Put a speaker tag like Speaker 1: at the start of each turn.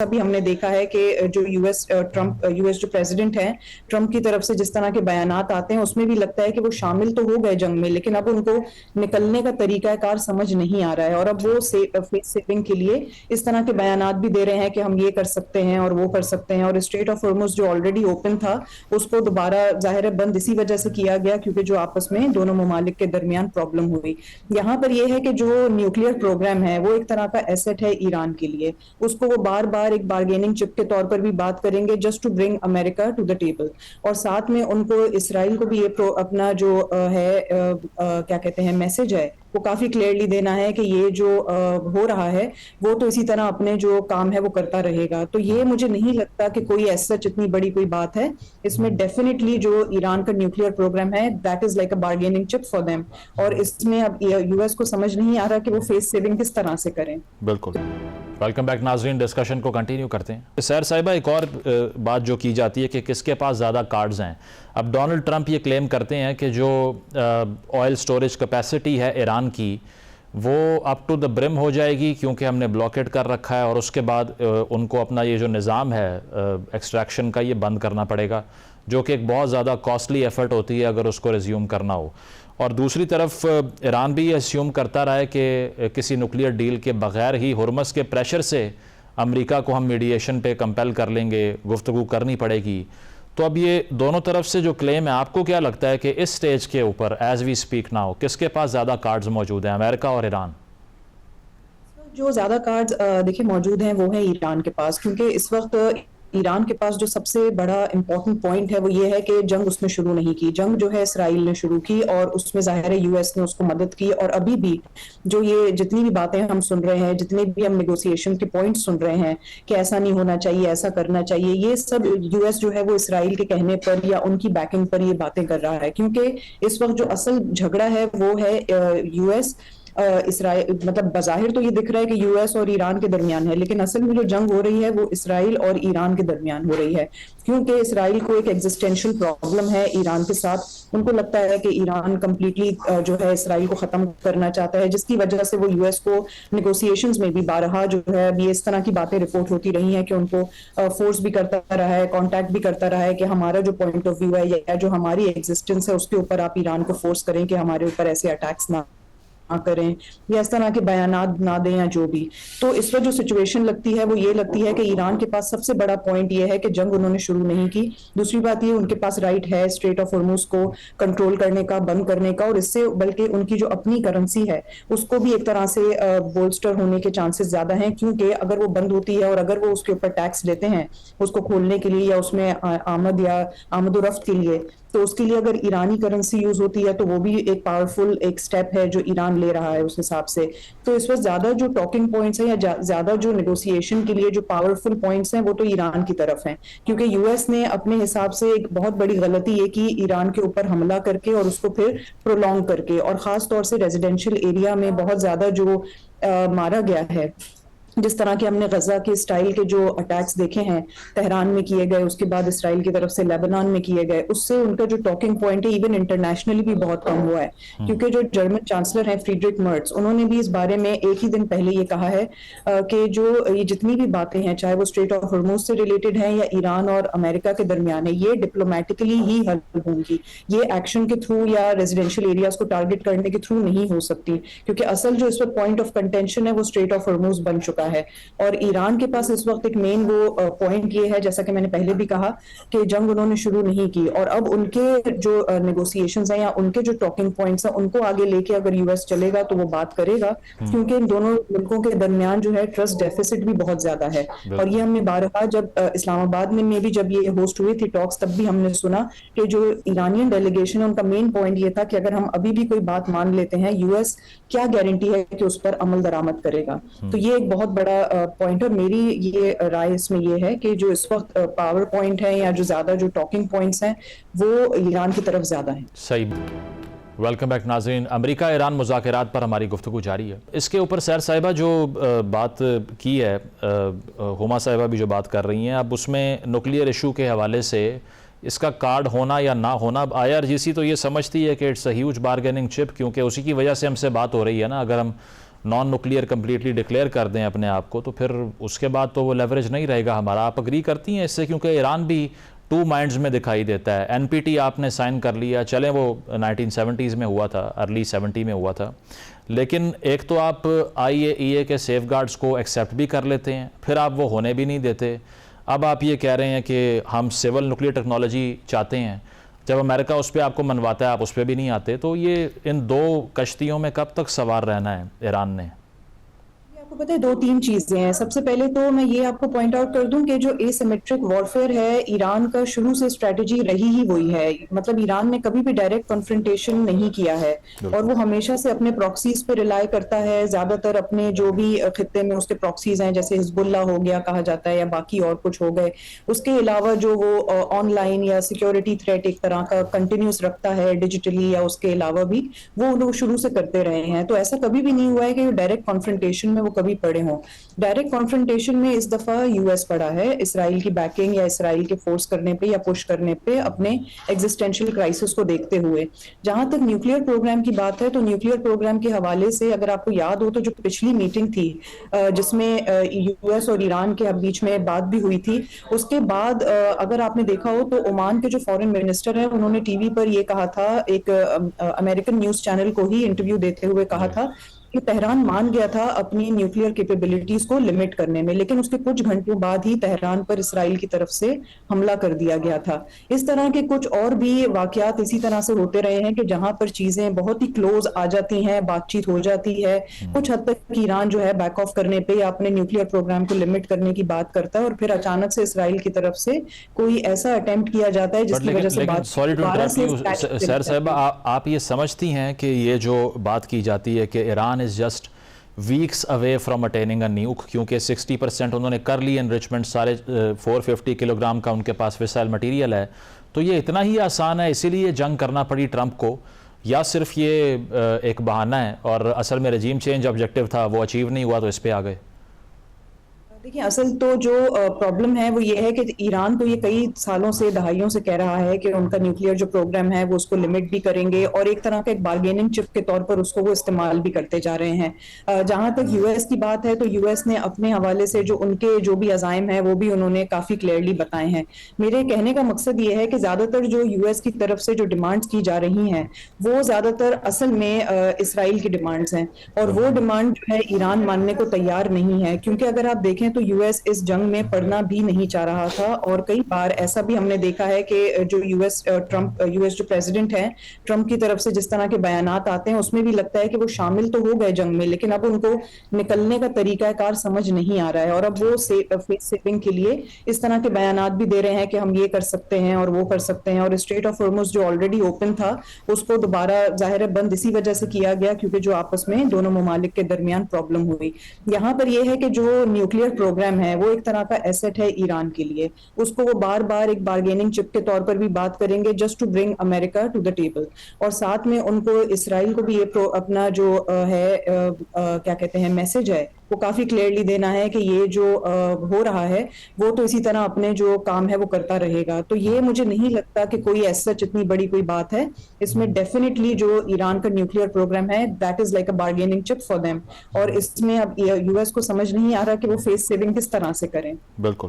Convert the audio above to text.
Speaker 1: بھی ہم نے دیکھا ہے کہ جو یو ایس جو پریزیڈنٹ ہیں ٹرمپ کی طرف سے جس طرح کے بیانات آتے ہیں اس میں بھی لگتا ہے کہ وہ شامل تو ہو گئے جنگ میں، لیکن اب ان کو نکلنے کا طریقہ کار سمجھ نہیں آ رہا ہے، اور اب وہ فیس سیونگ کے لیے اس طرح کے بیانات بھی دے رہے ہیں کہ ہم یہ کر سکتے ہیں اور وہ کر سکتے ہیں، اور اسٹریٹ آف ہارمز جو آلریڈی اوپن تھا اس کو دوبارہ ظاہر ہے بند اسی وجہ سے کیا گیا کیونکہ جو آپس میں دونوں ممالک کے درمیان پرابلم ہوئی۔ یہاں پر یہ ہے کہ جو نیوکلیئر پروگرام ہے وہ ایک طرح کا ایسٹ ہے ایران کے لیے، اس کو وہ بار بار ایک بارگیننگ چپ کے طور پر بھی بات کریں گے just to bring America to the table, اور ساتھ میں ان کو اسرائیل کو بھی یہ اپنا جو ہے کیا کہتے ہیں میسج ہے وہ کافی کلیئرلی دینا ہے کہ یہ جو ہو رہا ہے وہ تو اسی طرح اپنے جو کام ہے وہ کرتا رہے گا۔ تو یہ مجھے نہیں لگتا کہ کوئی ایسا اتنی بڑی کوئی بات ہے، اس میں ڈیفینیٹلی جو ایران کا نیوکلیئر پروگرام ہے that is like a bargaining چپ فار دیم، اور اس میں اب یو ایس کو سمجھ نہیں آ رہا کہ وہ فیس سیونگ کس طرح سے کریں۔
Speaker 2: بالکل، ویلکم بیک ناظرین، ڈسکشن کو کنٹینیو کرتے ہیں۔ سیر صاحبہ، ایک اور بات جو کی جاتی ہے کہ کس کے پاس زیادہ کارڈز ہیں۔ اب ڈونلڈ ٹرمپ یہ کلیم کرتے ہیں کہ جو آئل سٹوریج کیپیسٹی ہے ایران کی وہ اپ ٹو دا برم ہو جائے گی کیونکہ ہم نے بلاکیٹ کر رکھا ہے، اور اس کے بعد ان کو اپنا یہ جو نظام ہے ایکسٹریکشن کا یہ بند کرنا پڑے گا، جو کہ ایک بہت زیادہ کاسٹلی ایفرٹ ہوتی ہے اگر اس کو ریزیوم کرنا ہو۔ اور دوسری طرف ایران بھی یہ اسیوم کرتا رہا ہے کہ کسی نیوکلیئر ڈیل کے بغیر ہی ہرمز کے پریشر سے امریکہ کو ہم میڈیشن پہ کمپیل کر لیں گے، گفتگو کرنی پڑے گی۔ تو اب یہ دونوں طرف سے جو کلیم ہے، آپ کو کیا لگتا ہے کہ اس سٹیج کے اوپر ایز وی سپیک ناؤ کس کے پاس زیادہ کارڈز موجود ہیں، امریکہ اور ایران؟
Speaker 1: جو زیادہ کارڈز دیکھیں موجود ہیں وہ ہیں ایران کے پاس، کیونکہ اس وقت ایران کے پاس جو سب سے بڑا امپورٹنٹ پوائنٹ ہے وہ یہ ہے کہ جنگ اس نے شروع نہیں کی، جنگ جو ہے اسرائیل نے شروع کی اور اس میں ظاہر ہے یو ایس نے اس کو مدد کی، اور ابھی بھی جو یہ جتنی بھی باتیں ہم سن رہے ہیں، جتنے بھی ہم نیگوسیشن کے پوائنٹس سن رہے ہیں کہ ایسا نہیں ہونا چاہیے، ایسا کرنا چاہیے، یہ سب یو ایس جو ہے وہ اسرائیل کے کہنے پر یا ان کی بیکنگ پر یہ باتیں کر رہا ہے، کیونکہ اس وقت جو اصل جھگڑا ہے وہ ہے یو ایس اسرائیل، مطلب بظاہر تو یہ دکھ رہا ہے کہ یو ایس اور ایران کے درمیان ہے، لیکن اصل میں جو جنگ ہو رہی ہے وہ اسرائیل اور ایران کے درمیان ہو رہی ہے، کیونکہ اسرائیل کو ایک ایگزسٹینشل پرابلم ہے ایران کے ساتھ۔ ان کو لگتا ہے کہ ایران کمپلیٹلی جو ہے اسرائیل کو ختم کرنا چاہتا ہے، جس کی وجہ سے وہ یو ایس کو نیگوسیشنز میں بھی بارہا جو ہے ابھی اس طرح کی باتیں رپورٹ ہوتی رہی ہیں کہ ان کو فورس بھی کرتا رہا ہے، کانٹیکٹ بھی کرتا رہا ہے کہ ہمارا جو پوائنٹ آف ویو ہے یا جو ہماری ایگزسٹنس ہے اس کے اوپر آپ ایران کو فورس کریں کہ ہمارے اوپر ایسے اٹیکس نہ کریں یا اس طرح کے بیانات نہ دیں یا جو بھی۔ تو اس وقت جو سچویشن لگتی ہے وہ یہ لگتی ہے کہ ایران کے پاس سب سے بڑا پوائنٹ یہ ہے کہ جنگ انہوں نے شروع نہیں کی، دوسری بات یہ ان کے پاس رائٹ ہے اسٹریٹ آف ہرمز کو کنٹرول کرنے کا، بند کرنے کا، اور اس سے بلکہ ان کی جو اپنی کرنسی ہے اس کو بھی ایک طرح سے بولسٹر ہونے کے چانسز زیادہ ہیں، کیونکہ اگر وہ بند ہوتی ہے اور اگر وہ اس کے اوپر ٹیکس لیتے ہیں اس کو کھولنے کے لیے یا اس میں آمد و رفت کے لیے، تو اس کے لیے اگر ایرانی کرنسی یوز ہوتی ہے تو وہ بھی ایک پاورفل ایک سٹیپ ہے جو ایران لے رہا ہے اس حساب سے۔ تو اس وقت زیادہ جو ٹاکنگ پوائنٹس ہیں یا زیادہ جو نیگوسیشن کے لیے جو پاورفل پوائنٹس ہیں وہ تو ایران کی طرف ہیں، کیونکہ یو ایس نے اپنے حساب سے ایک بہت بڑی غلطی یہ کی ایران کے اوپر حملہ کر کے اور اس کو پھر پرولونگ کر کے، اور خاص طور سے ریزیڈینشل ایریا میں بہت زیادہ جو مارا گیا ہے، جس طرح کے ہم نے غزہ کے اسٹائل کے جو اٹیکس دیکھے ہیں تہران میں کیے گئے، اس کے بعد اسرائیل کی طرف سے لیبنان میں کیے گئے، اس سے ان کا جو ٹاکنگ پوائنٹ ہے ایون انٹرنیشنلی بھی بہت کم ہوا ہے، کیونکہ جو جرمن چانسلر ہیں فریڈرک مرٹز، انہوں نے بھی اس بارے میں ایک ہی دن پہلے یہ کہا ہے کہ جو یہ جتنی بھی باتیں ہیں چاہے وہ اسٹریٹ آف ہرمز سے ریلیٹڈ ہیں یا ایران اور امریکہ کے درمیان ہے، یہ ڈپلومیٹکلی ہی حل ہوں گی، یہ ایکشن کے تھرو یا ریزیڈینشیل ایریاز کو ٹارگٹ کرنے کے تھرو نہیں ہو سکتی، کیونکہ اصل جو اس وقت پوائنٹ آف کنٹینشن ہے وہ اسٹریٹ آف ہرمز بن چکا ہے، اور ایران کے پاس اس وقت ایک مین وہ پوائنٹ یہ ہے جیسا کہ میں نے پہلے بھی کہا کہ جنگ انہوں نے شروع نہیں کی، اور اب ان کے جو نیگوسیشنز ہیں یا ان کے جو ٹاکنگ پوائنٹس ہیں ان کو آگے لے کے اگر یو ایس چلے گا تو وہ بات کرے گا، کیونکہ ان دونوں ملکوں کے درمیان جو ہے ٹرسٹ ڈیفیسٹ بھی بہت زیادہ ہے، اور یہ ہم نے بارہا جب اسلام آباد میں بھی جب یہ ہوسٹ ہوئی تھی ٹاکس تب بھی ہم نے سنا کہ جو ایرانین ڈیلیگیشن ہے ان کا مین پوائنٹ یہ تھا کہ اگر ہم ابھی بھی کوئی بات مان لیتے ہیں یو ایس کیا گارنٹی ہے کہ اس پر عمل درآمد کرے گا۔ تو یہ ایک بہت بڑا پوائنٹ ہے، میری یہ رائے اس میں یہ ہے کہ جو اس وقت پاور پوائنٹ ہے یا جو زیادہ جو ٹاکنگ پوائنٹس ہیں وہ ایران کی طرف زیادہ ہیں۔
Speaker 2: صحیح۔ ویلکم بیک ناظرین، امریکہ ایران مذاکرات پر ہماری گفتگو جاری ہے۔ اس کے اوپر سیر صاحبہ جو بات کی ہے، ہما صاحبہ بھی جو بات کر رہی ہیں، اب اس میں نیوکلیئر ایشو کے حوالے سے اس کا کارڈ ہونا یا نہ ہونا، آئی آر جی سی تو یہ سمجھتی ہے کہ اٹس اے ہیوج بارگیننگ چپ، کیونکہ اسی کی وجہ سے ہم سے بات ہو رہی ہے نا، اگر ہم نان نیوکلیئر کمپلیٹلی ڈکلیئر کر دیں اپنے آپ کو, تو پھر اس کے بعد تو وہ لیوریج نہیں رہے گا ہمارا. آپ اگری کرتی ہیں اس سے؟ کیونکہ ایران بھی ٹو مائنڈز میں دکھائی دیتا ہے. این پی ٹی آپ نے سائن کر لیا, چلیں وہ 1970s میں ہوا تھا, ارلی 70 میں ہوا تھا, لیکن ایک تو آپ IAEA کے سیف گارڈز کو ایکسیپٹ بھی کر لیتے ہیں, پھر آپ وہ ہونے بھی نہیں دیتے. اب آپ یہ کہہ رہے ہیں کہ ہم سول نیوکلیئر ٹیکنالوجی چاہتے ہیں, جب امریکہ اس پہ آپ کو منواتا ہے آپ اس پہ بھی نہیں آتے. تو یہ ان دو کشتیوں میں کب تک سوار رہنا ہے ایران نے؟
Speaker 1: آپ کو پتہ ہے 2-3 چیزیں ہیں. سب سے پہلے تو میں یہ آپ کو پوائنٹ آؤٹ کر دوں کہ جو اے سیمیٹرک وارفیئر ہے ایران کا شروع سے اسٹریٹجی رہی ہی وہی ہے. مطلب ایران نے کبھی بھی ڈائریکٹ کنفرنٹیشن نہیں کیا ہے, اور وہ ہمیشہ سے اپنے پراکسیز پہ ریلائی کرتا ہے. زیادہ تر اپنے جو بھی خطے میں اس کے پراکسیز ہیں, جیسے حزب اللہ ہو گیا کہا جاتا ہے, یا باقی اور کچھ ہو گئے, اس کے علاوہ جو وہ آن لائن یا سیکیورٹی تھریٹ ایک طرح کا کنٹینیوس رکھتا ہے ڈیجیٹلی یا اس کے علاوہ بھی, وہ لوگ شروع سے کرتے رہے ہیں. تو ایسا کبھی بھی نہیں ہوا ہے کہ ڈائریکٹ کنفرنٹیشن میں وہ کبھی پڑے ہوں. ڈائریکٹ کانفرنٹیشن میں اس دفعہ یو ایس پڑا ہے, اسرائیل کی بیکنگ یا اسرائیل کے فورس کرنے پہ یا پش کرنے پہ اپنے ایگزسٹینشیل کرائسس کو دیکھتے ہوئے. جہاں تک نیوکلیئر پروگرام کی بات ہے, تو نیوکلیئر پروگرام کے حوالے سے اگر آپ کو یاد ہو تو جو پچھلی میٹنگ تھی جس میں یو ایس اور ایران کے بیچ میں بات بھی ہوئی تھی, اس کے بعد اگر آپ نے دیکھا ہو تو عمان کے جو فارن منسٹر ہیں انہوں نے ٹی وی پر یہ کہا تھا, ایک امریکن نیوز چینل کو ہی انٹرویو دیتے ہوئے کہا تھا کہ تہران مان گیا تھا اپنی نیوکلیئر کیپیبلٹیز کو لمٹ کرنے میں, لیکن اس کے کچھ گھنٹوں بعد ہی تہران پر اسرائیل کی طرف سے حملہ کر دیا گیا تھا. اس طرح کے کچھ اور بھی واقعات اسی طرح سے ہوتے رہے ہیں کہ جہاں پر چیزیں بہت ہی کلوز آ جاتی ہیں, بات چیت ہو جاتی ہے, کچھ حد تک ایران جو ہے بیک آف کرنے پہ یا اپنے نیوکلیئر پروگرام کو لمٹ کرنے کی بات کرتا ہے, اور پھر اچانک سے اسرائیل کی طرف سے کوئی ایسا اٹیمپٹ کیا جاتا ہے جس کی وجہ سے بات
Speaker 2: سوری ٹو انٹرپٹ یو سیر صاحبہ, آپ یہ سمجھتی ہیں کہ یہ جو بات کی جاتی ہے کہ Iran is just weeks away from attaining a nuke, کیونکہ 60% انہوں نے کر لی انریچمنٹ, سارے 450 کلو گرام کا ان کے پاس ویسائل مٹیریل ہے, تو یہ اتنا ہی آسان ہے اسی لیے جنگ کرنا پڑی ٹرمپ کو, یا صرف یہ ایک بہانہ ہے اور اصل میں رجیم چینج آبجیکٹیو تھا وہ اچیو نہیں ہوا تو اس پہ آ گئے؟
Speaker 1: دیکھیں اصل تو جو پرابلم ہے وہ یہ ہے کہ ایران تو یہ کئی سالوں سے دہائیوں سے کہہ رہا ہے کہ ان کا نیوکلیئر جو پروگرام ہے وہ اس کو لمٹ بھی کریں گے, اور ایک طرح کا ایک بارگیننگ چپ کے طور پر اس کو وہ استعمال بھی کرتے جا رہے ہیں. جہاں تک یو ایس کی بات ہے تو یو ایس نے اپنے حوالے سے جو ان کے جو بھی عزائم ہیں وہ بھی انہوں نے کافی کلیئرلی بتائے ہیں. میرے کہنے کا مقصد یہ ہے کہ زیادہ تر جو یو ایس کی طرف سے جو ڈیمانڈز کی جا رہی ہیں وہ زیادہ تر اصل میں اسرائیل کی ڈیمانڈز ہیں, اور وہ ڈیمانڈ جو ہے ایران ماننے کو تیار نہیں ہے, کیونکہ اگر آپ دیکھیں تو یو ایس اس جنگ میں پڑنا بھی نہیں چاہ رہا تھا. اور کئی بار ایسا بھی ہم نے دیکھا ہے کہ جو یو ایس جو پریزیڈنٹ ہیں, ٹرمپ کی طرف سے جس طرح کے بیانات آتے ہیں اس میں بھی لگتا ہے کہ وہ شامل تو ہو گئے جنگ میں, لیکن اب ان کو نکلنے کا طریقہ کار سمجھ نہیں آ رہا ہے, اور اب وہ فیس سیونگ کے لیے اس طرح کے بیانات بھی دے رہے ہیں کہ ہم یہ کر سکتے ہیں اور وہ کر سکتے ہیں. اور اسٹریٹ آف ہارمز جو آلریڈی اوپن تھا اس کو دوبارہ ظاہر بند اسی وجہ سے کیا گیا کیونکہ جو آپس میں دونوں ممالک کے درمیان پرابلم ہوئی. یہاں پر یہ ہے کہ جو نیوکلیئر پروگرام ہے وہ ایک طرح کا ایسٹ ہے ایران کے لیے, اس کو وہ بار بار ایک بارگیننگ چپ کے طور پر بھی بات کریں گے just to bring America to the table, اور ساتھ میں ان کو اسرائیل کو بھی یہ اپنا جو ہے کیا کہتے ہیں میسج ہے وہ کافی کلیئرلی دینا ہے کہ یہ جو ہو رہا ہے وہ تو اسی طرح اپنے جو کام ہے وہ کرتا رہے گا. تو یہ مجھے نہیں لگتا کہ کوئی ایسا اتنی بڑی کوئی بات ہے اس میں. ڈیفینیٹلی جو ایران کا نیوکلیئر پروگرام ہے that is like a bargaining چپ فار دیم, اور اس میں اب یو ایس کو سمجھ نہیں آ رہا کہ وہ فیس سیونگ کس طرح سے کریں.
Speaker 2: بالکل.